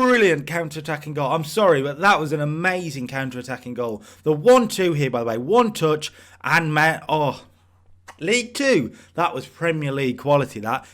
brilliant counter-attacking goal. I'm sorry, but that was an amazing counter-attacking goal. The 1-2 here, by the way, one touch, and League Two. That was Premier League quality, that.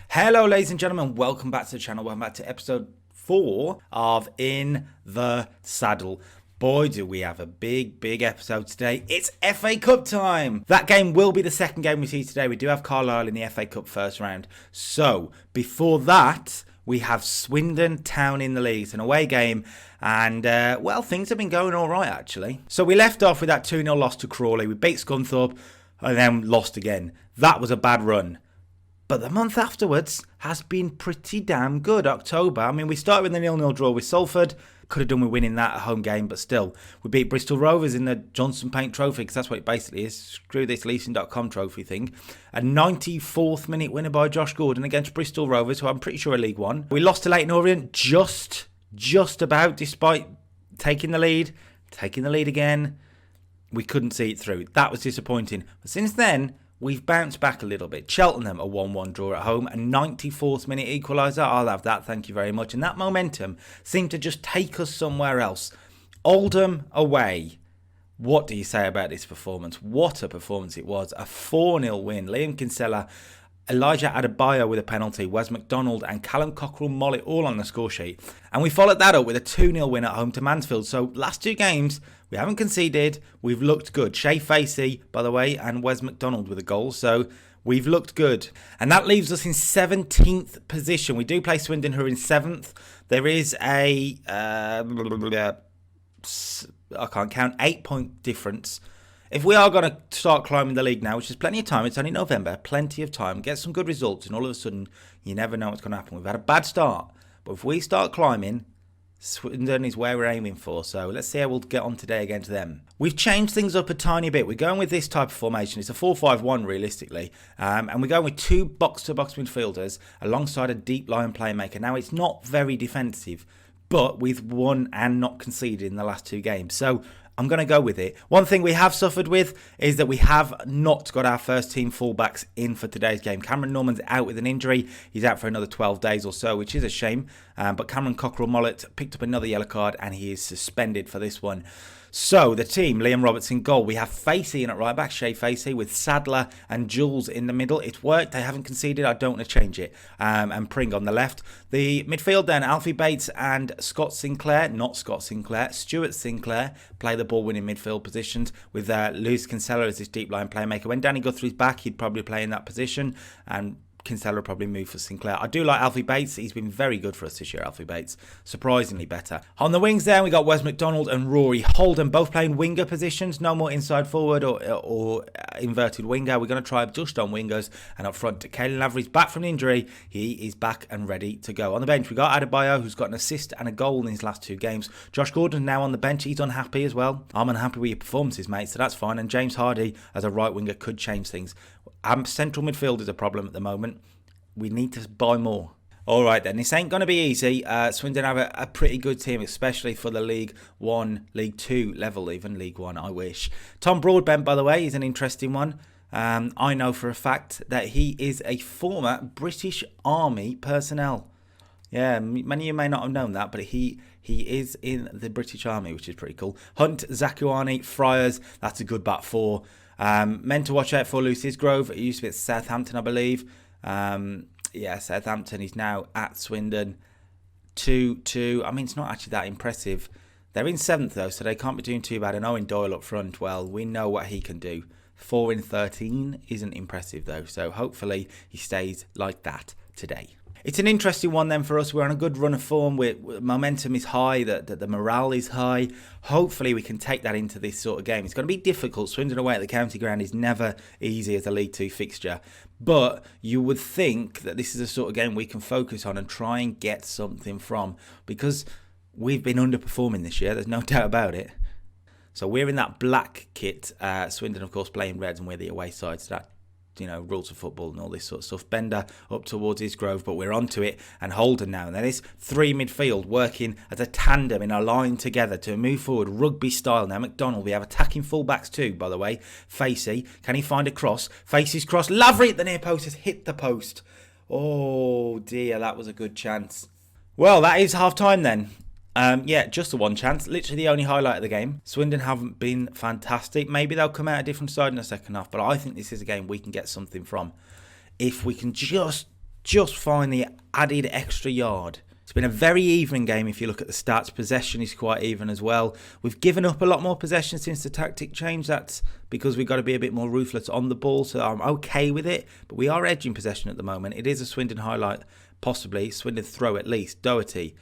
Hello ladies and gentlemen, welcome back to the channel. Welcome back to episode 4 of In the Saddle. Boy, do we have a big episode today. It's FA Cup time. That game will be the second game we see today. We do have Carlisle in the FA Cup first round. So, before that, we have Swindon Town in the league. It's an away game. And, things have been going all right, actually. So, we left off with that 2-0 loss to Crawley. We beat Scunthorpe and then lost again. That was a bad run. But the month afterwards has been pretty damn good. October, I mean, we started with a 0-0 draw with Salford. Could have done with winning that at home game, but still. We beat Bristol Rovers in the Johnson Paint Trophy, because that's what it basically is. Screw this leasing.com trophy thing. A 94th minute winner by Josh Gordon against Bristol Rovers, who I'm pretty sure are League One. We lost to Leyton Orient just about, despite taking the lead again. We couldn't see it through. That was disappointing. But since then, we've bounced back a little bit. Cheltenham, a 1-1 draw at home, a 94th minute equaliser. I'll have that, thank you very much. And that momentum seemed to just take us somewhere else. Oldham away. What do you say about this performance? What a performance it was. A 4-0 win. Liam Kinsella, Elijah Adebayo with a penalty, Wes McDonald and Callum Cockrell-Mollett all on the score sheet. And we followed that up with a 2-0 win at home to Mansfield. So last two games, we haven't conceded. We've looked good. Shea Facey, by the way, and Wes McDonald with a goal. So we've looked good. And that leaves us in 17th position. We do play Swindon, who are in 7th. There is a, I can't count, 8-point difference. If we are going to start climbing the league now, which is plenty of time, it's only November, plenty of time, get some good results, and all of a sudden, you never know what's going to happen. We've had a bad start, but if we start climbing, Swindon is where we're aiming for, so let's see how we'll get on today against them. We've changed things up a tiny bit. We're going with this type of formation. It's a 4-5-1 realistically, and we're going with two box-to-box midfielders alongside a deep-lying playmaker. Now, it's not very defensive, but we've won and not conceded in the last two games, so I'm going to go with it. One thing we have suffered with is that we have not got our first team fullbacks in for today's game. Cameron Norman's out with an injury. He's out for another 12 days or so, which is a shame. But Cameron Cockrell-Mollett picked up another yellow card and he is suspended for this one. So, the team, Liam Roberts in goal. We have Facey in at right back, Shea Facey, with Sadler and Jules in the middle. It's worked. They haven't conceded. I don't want to change it. And Pring on the left. The midfield then, Alfie Bates and Stuart Sinclair play the ball-winning midfield positions with Lewis Kinsella as this deep-line playmaker. When Danny Guthrie's back, he'd probably play in that position, and Kinsella probably move for Sinclair. I do like Alfie Bates. He's been very good for us this year, Alfie Bates. Surprisingly better. On the wings there, we got Wes McDonald and Rory Holden, both playing winger positions. No more inside forward or inverted winger. We're going to try just on wingers. And up front, Caelan Lavery's back from injury. He is back and ready to go. On the bench, we got Adebayo, who's got an assist and a goal in his last two games. Josh Gordon now on the bench. He's unhappy as well. I'm unhappy with your performances, mate, so that's fine. And James Hardy as a right winger could change things. Central midfield is a problem at the moment. We need to buy more. All right, then. This ain't going to be easy. Swindon have a pretty good team, especially for the League 1, League 2 level, even League 1, I wish. Tom Broadbent, by the way, is an interesting one. I know for a fact that he is a former British Army personnel. Yeah, many of you may not have known that, but he is in the British Army, which is pretty cool. Hunt, Zakuani, Friars, that's a good back four. Men to watch out for, Lucius Grove. He used to be at Southampton, I believe. Southampton is now at Swindon. 2-2. I mean, it's not actually that impressive. They're in 7th, though, so they can't be doing too bad. And Owen Doyle up front, well, we know what he can do. 4 in 13 isn't impressive, though, so hopefully he stays like that today. It's an interesting one then for us. We're on a good run of form. Momentum is high. The morale is high. Hopefully we can take that into this sort of game. It's going to be difficult. Swindon away at the county ground is never easy as a League 2 fixture. But you would think that this is a sort of game we can focus on and try and get something from. Because we've been underperforming this year. There's no doubt about it. So we're in that black kit. Swindon, of course, playing reds and we're the away side. So that rules of football and all this sort of stuff. Bender up towards his Grove, but we're onto it. And Holden now. And then it's three midfield working as a tandem in a line together to move forward rugby style. Now McDonald, we have attacking fullbacks too, by the way. Facey, can he find a cross? Facey's cross. Lavery at the near post has hit the post. Oh dear, that was a good chance. Well, that is half time then. Just the one chance. Literally the only highlight of the game. Swindon haven't been fantastic. Maybe they'll come out a different side in the second half. But I think this is a game we can get something from. If we can just find the added extra yard. It's been a very even game if you look at the stats. Possession is quite even as well. We've given up a lot more possession since the tactic change. That's because we've got to be a bit more ruthless on the ball. So I'm okay with it. But we are edging possession at the moment. It is a Swindon highlight, possibly. Swindon throw at least. Doherty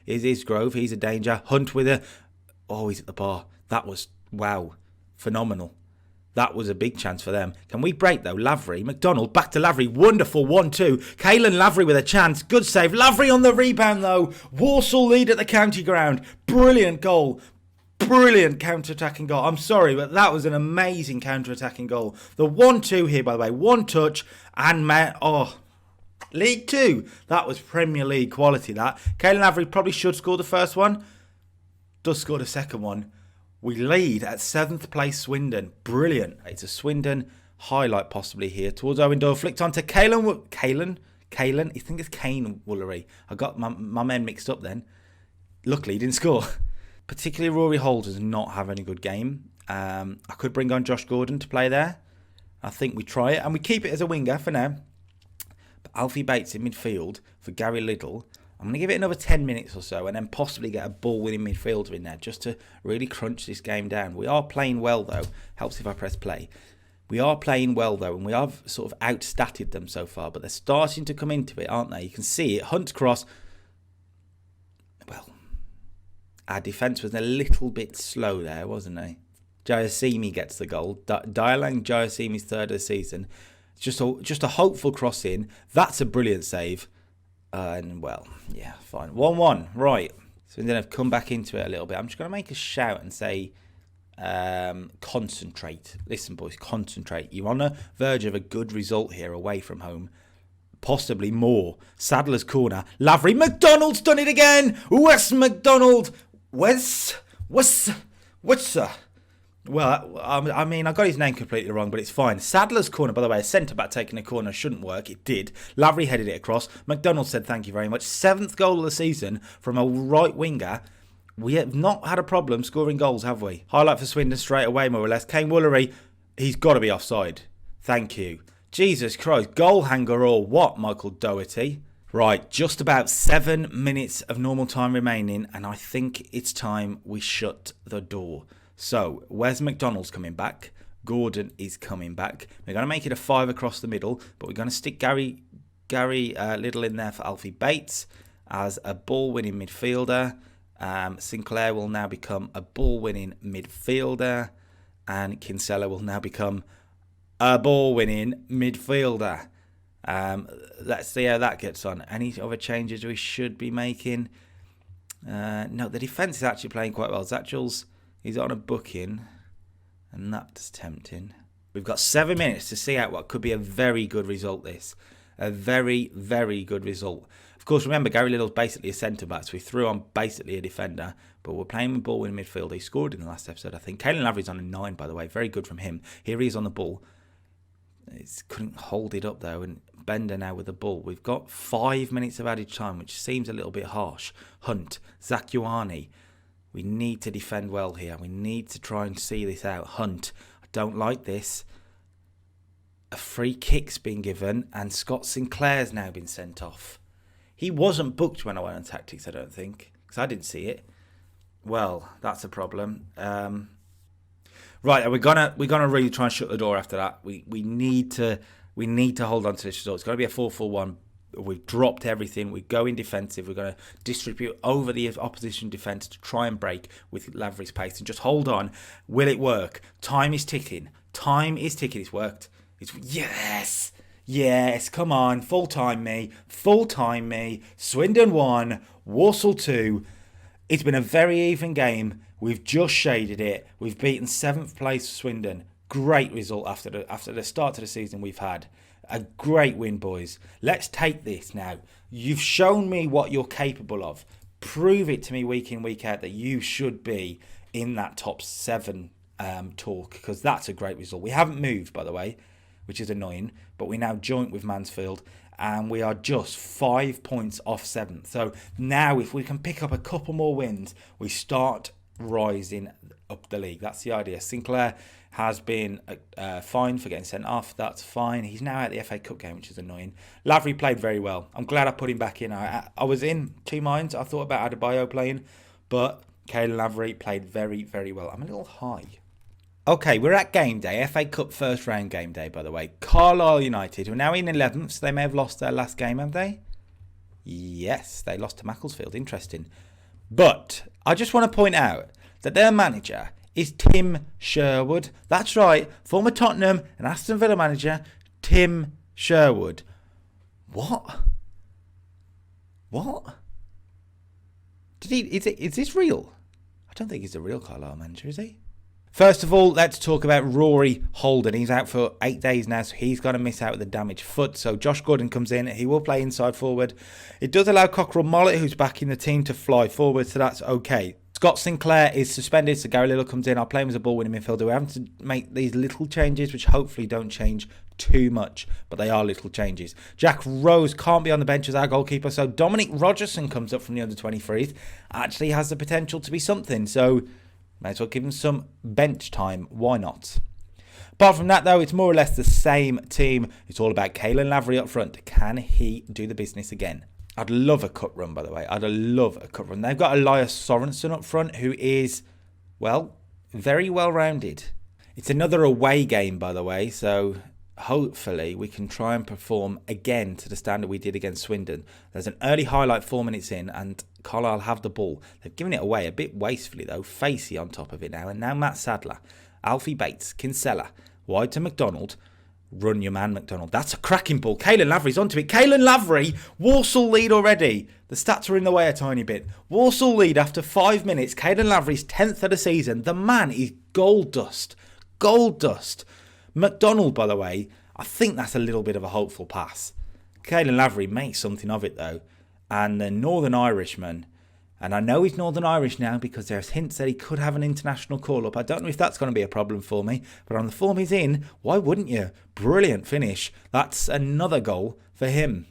is his Grove. He's a danger. Hunt with a... Oh, he's at the bar. That was... Wow. Phenomenal. That was a big chance for them. Can we break, though? Lavery. McDonald. Back to Lavery. Wonderful 1-2. Caelan Lavery with a chance. Good save. Lavery on the rebound, though. Walsall lead at the county ground. Brilliant goal. Brilliant counter-attacking goal. I'm sorry, but that was an amazing counter-attacking goal. The 1-2 here, by the way. One touch. And... League 2. That was Premier League quality, that. Caelan Lavery probably should score the first one. Does score the second one. We lead at 7th place Swindon. Brilliant. It's a Swindon highlight possibly here. Towards Owen Doyle. Flicked on to Caelan. I think it's Kane Woolery. I got my men mixed up then. Luckily, he didn't score. Particularly Rory Holt does not have any good game. I could bring on Josh Gordon to play there. I think we try it. And we keep it as a winger for now. But Alfie Bates in midfield for Gary Liddell. I'm going to give it another 10 minutes or so and then possibly get a ball-winning midfielder in there just to really crunch this game down. We are playing well, though. Helps if I press play. We are playing well, though, and we have sort of outstatted them so far, but they're starting to come into it, aren't they? You can see it. Hunt cross. Well, our defence was a little bit slow there, wasn't it? Jayasimi gets the goal. Dialang Jayasimi's third of the season. Just a hopeful cross in. That's a brilliant save. And, well, yeah, fine. 1-1. Right. So then I've come back into it a little bit. I'm just going to make a shout and say concentrate. Listen, boys, concentrate. You're on the verge of a good result here away from home. Possibly more. Sadler's corner. Lavery. McDonald's done it again. Wes McDonald. Wes. Well, I mean, I got his name completely wrong, but it's fine. Sadler's corner, by the way, a centre-back taking a corner shouldn't work. It did. Lavery headed it across. McDonald said thank you very much. 7th goal of the season from a right winger. We have not had a problem scoring goals, have we? Highlight for Swindon straight away, more or less. Kane Woolery, he's got to be offside. Thank you. Jesus Christ, goal hanger or what, Michael Doherty? Right, just about 7 minutes of normal time remaining, and I think it's time we shut the door. So, Wes McDonald's coming back. Gordon is coming back. We're going to make it a 5 across the middle, but we're going to stick Gary Liddell in there for Alfie Bates as a ball-winning midfielder. Sinclair will now become a ball-winning midfielder, and Kinsella will now become a ball-winning midfielder. Let's see how that gets on. Any other changes we should be making? No, the defence is actually playing quite well. Zatchell's... He's on a booking, and that's tempting. We've got 7 minutes to see out what could be a very good result, this. A very, very good result. Of course, remember, Gary Liddell's basically a centre-back, so we threw on basically a defender, but we're playing with ball in midfield. He scored in the last episode, I think. Caelan Lavery's on a 9, by the way. Very good from him. Here he is on the ball. He couldn't hold it up, though, and Bender now with the ball. We've got 5 minutes of added time, which seems a little bit harsh. Hunt, Zakuani. We need to defend well here. We need to try and see this out. Hunt. I don't like this. A free kick's been given and Scott Sinclair's now been sent off. He wasn't booked when I went on tactics, I don't think, because I didn't see it. Well, that's a problem. Right, we're gonna really try and shut the door after that. We need to hold on to this result. It's got to be a 4-4-1. We've dropped everything. We're going defensive. We're going to distribute over the opposition defence to try and break with Lavery's pace and just hold on. Will it work? Time is ticking. It's worked. Yes. Come on. Full time me. Swindon 1, Walsall 2. It's been a very even game. We've just shaded it. We've beaten 7th place Swindon. great result after the start to the season we've had. A great win, boys. Let's take this now. You've shown me what you're capable of. Prove it to me week in, week out that you should be in that top 7 talk, because that's a great result. We haven't moved, by the way, which is annoying, but we're now joint with Mansfield, and we are just 5 points off 7th. So now if we can pick up a couple more wins, we start rising up the league. That's the idea. Sinclair has been fined for getting sent off. That's fine. He's now at the FA Cup game, which is annoying. Lavery played very well. I'm glad I put him back in. I was in 2 minds. I thought about Adebayo playing, but Caelan Lavery played very, very well. I'm a little high. Okay, we're at game day. FA Cup first round game day, by the way. Carlisle United, who are now in 11th. So they may have lost their last game, have they? Yes, they lost to Macclesfield. Interesting. But I just want to point out that their manager is Tim Sherwood. That's right, former Tottenham and Aston Villa manager Tim Sherwood. What? Is this real? I don't think he's a real Carlisle manager, is he? First of all, let's talk about Rory Holden. He's out for 8 days now, so he's going to miss out with a damaged foot. So Josh Gordon comes in. He will play inside forward. It does allow Cockerell Mollett, who's back in the team, to fly forward, so that's okay. Scott Sinclair is suspended, so Gary Little comes in. I'll play him as a ball-winning midfielder. We're having to make these little changes, which hopefully don't change too much, but they are little changes. Jack Rose can't be on the bench as our goalkeeper, so Dominic Rogerson comes up from the under-23s. Actually has the potential to be something, so may as well give him some bench time. Why not? Apart from that, though, it's more or less the same team. It's all about Caelan Lavery up front. Can he do the business again? I'd love a cut run, by the way. I'd love a cut run. They've got Elias Sorensen up front, who is, well, very well-rounded. It's another away game, by the way, so hopefully we can try and perform again to the standard we did against Swindon. There's an early highlight 4 minutes in, and Carlisle have the ball. They've given it away a bit wastefully, though. Facey on top of it now, and now Matt Sadler, Alfie Bates, Kinsella, wide to McDonald. Run your man, McDonald. That's a cracking ball. Caelan Lavery's onto it. Caelan Lavery, Walsall lead already. The stats are in the way a tiny bit. Walsall lead after 5 minutes. Caelan Lavery's 10th of the season. The man is gold dust. Gold dust. McDonald, by the way, I think that's a little bit of a hopeful pass. Caelan Lavery makes something of it, though. And the Northern Irishman, and I know he's Northern Irish now because there's hints that he could have an international call-up. I don't know if that's going to be a problem for me, but on the form he's in, why wouldn't you? Brilliant finish. That's another goal for him.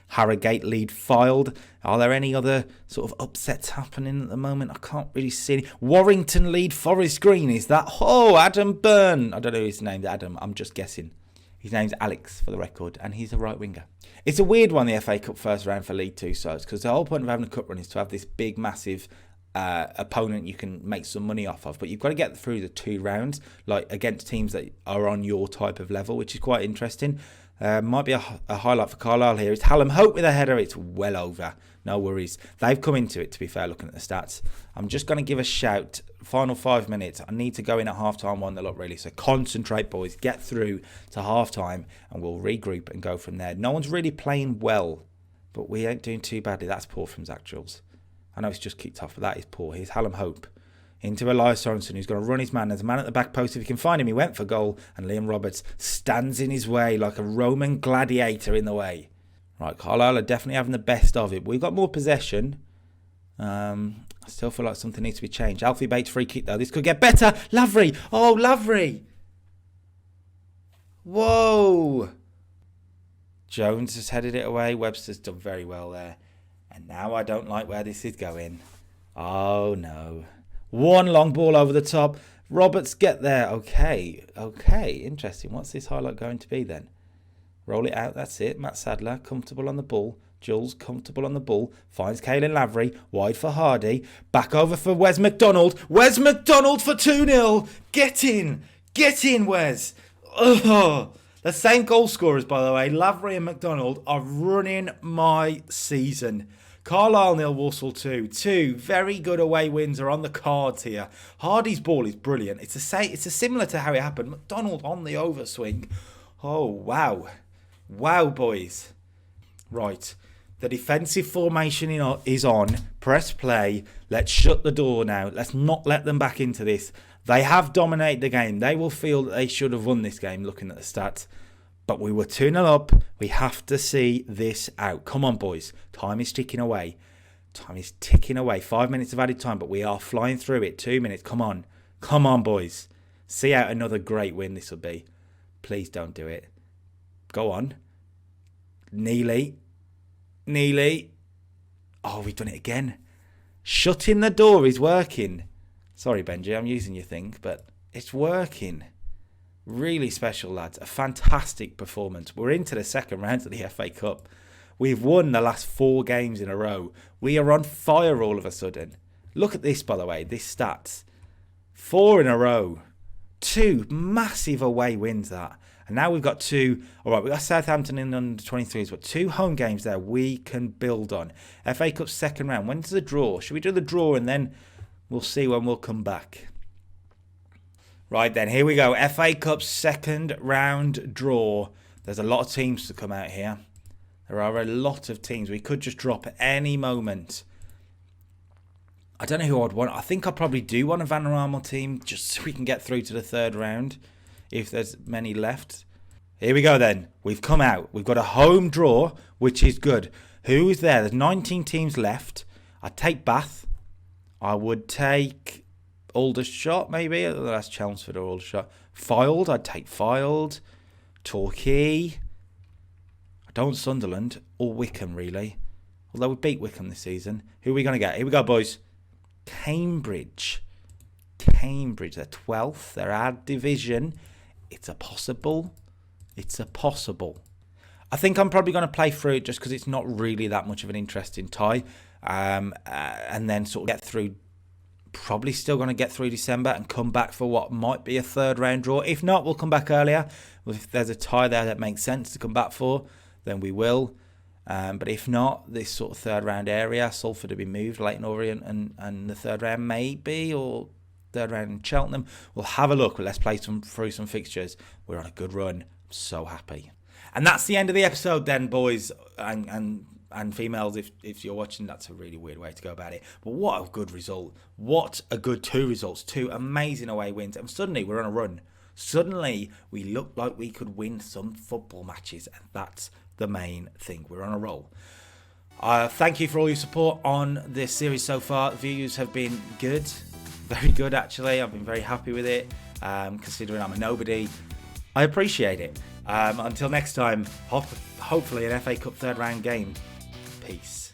Harrogate lead filed. Are there any other sort of upsets happening at the moment? I can't really see any. Warrington lead Forest Green. Is that? Oh, Adam Byrne. I don't know his name's Adam. I'm just guessing. His name's Alex, for the record, and he's a right winger. It's a weird one, the FA Cup first round for League Two sides, because the whole point of having a cup run is to have this big, massive opponent you can make some money off of. But you've got to get through the 2 rounds, like against teams that are on your type of level, which is quite interesting. Might be a highlight for Carlisle here. It's Hallam Hope with a header. It's well over. No worries. They've come into it, to be fair, looking at the stats. I'm just going to give a shout. Final 5 minutes. I need to go in at half-time 1-0 really. So concentrate, boys. Get through to half-time and we'll regroup and go from there. No one's really playing well, but we ain't doing too badly. That's poor from Zach Jules. I know it's just kicked off, but that is poor. Here's Hallam Hope. Into Elias Sorensen, who's going to run his man. There's a man at the back post. If he can find him, he went for goal. And Liam Roberts stands in his way like a Roman gladiator in the way. Right, Carlisle are definitely having the best of it. We've got more possession. I still feel like something needs to be changed. Alfie Bates free kick, though. This could get better. Lavery. Oh, Lavery. Whoa. Jones has headed it away. Webster's done very well there. And now I don't like where this is going. Oh, no. One long ball over the top. Roberts get there. Okay. Interesting. What's this highlight going to be then? Roll it out. That's it. Matt Sadler comfortable on the ball. Jules comfortable on the ball. Finds Caelan Lavery. Wide for Hardy. Back over for Wes McDonald. Wes McDonald for 2-0. Get in. Get in, Wes. Oh, the same goal scorers, by the way. Lavery and McDonald are running my season. Carlisle 0, Walsall 2. 2 very good away wins are on the cards here. Hardy's ball is brilliant. It's similar to how it happened. McDonald on the overswing. Oh, wow. Wow, boys. Right. The defensive formation is on. Press play. Let's shut the door now. Let's not let them back into this. They have dominated the game. They will feel that they should have won this game looking at the stats. But we were 2-0 up. We have to see this out. Come on, boys. Time is ticking away. Time is ticking away. 5 minutes of added time, but we are flying through it. 2 minutes. Come on. Come on, boys. See out another great win this will be. Please don't do it. Go on. Neely. Oh, we've done it again. Shutting the door is working. Sorry, Benji, I'm using your thing, but it's working. Really special, lads. A fantastic performance. We're into the second round of the FA Cup. We've won the last 4 games in a row. We are on fire all of a sudden. Look at this, by the way, this stats. 4 in a row. 2 massive away wins that. And now we've got 2. All right, we've got Southampton in under 23s, but 2 home games there we can build on. FA Cup second round. When's the draw? Should we do the draw and then we'll see when we'll come back? Right then, here we go. FA Cup second round draw. There's a lot of teams to come out here. There are a lot of teams. We could just drop at any moment. I don't know who I'd want. I think I probably do want a Van Rammel team just so we can get through to the third round if there's many left. Here we go then. We've come out. We've got a home draw, which is good. Who is there? There's 19 teams left. I'd take Bath. I would take Aldershot, maybe. That's Chelmsford or Aldershot. Fylde. I'd take Fylde. Torquay. I don't want Sunderland or Wickham, really. Although we beat Wickham this season. Who are we going to get? Here we go, boys. Cambridge. Cambridge. They're 12th. They're our division. It's a possible. It's a possible. I think I'm probably going to play through it just because it's not really that much of an interesting tie. And then sort of get through. Probably still going to get through December and come back for what might be a third round draw. If not, we'll come back earlier. If there's a tie there that makes sense to come back for, then we will. But if not, this sort of third round area, Salford will be moved, Leighton Orient and the third round maybe, or third round in Cheltenham. We'll have a look. Let's play through some fixtures. We're on a good run. I'm so happy. And that's the end of the episode then, boys and females. If you're watching, that's a really weird way to go about it. But what a good result. What a good 2 results. 2 amazing away wins. And suddenly we're on a run. Suddenly we look like we could win some football matches. And that's the main thing. We're on a roll. Thank you for all your support on this series so far. Views have been good. Very good, actually. I've been very happy with it. Considering I'm a nobody. I appreciate it. Until next time, hopefully an FA Cup third round game. Peace.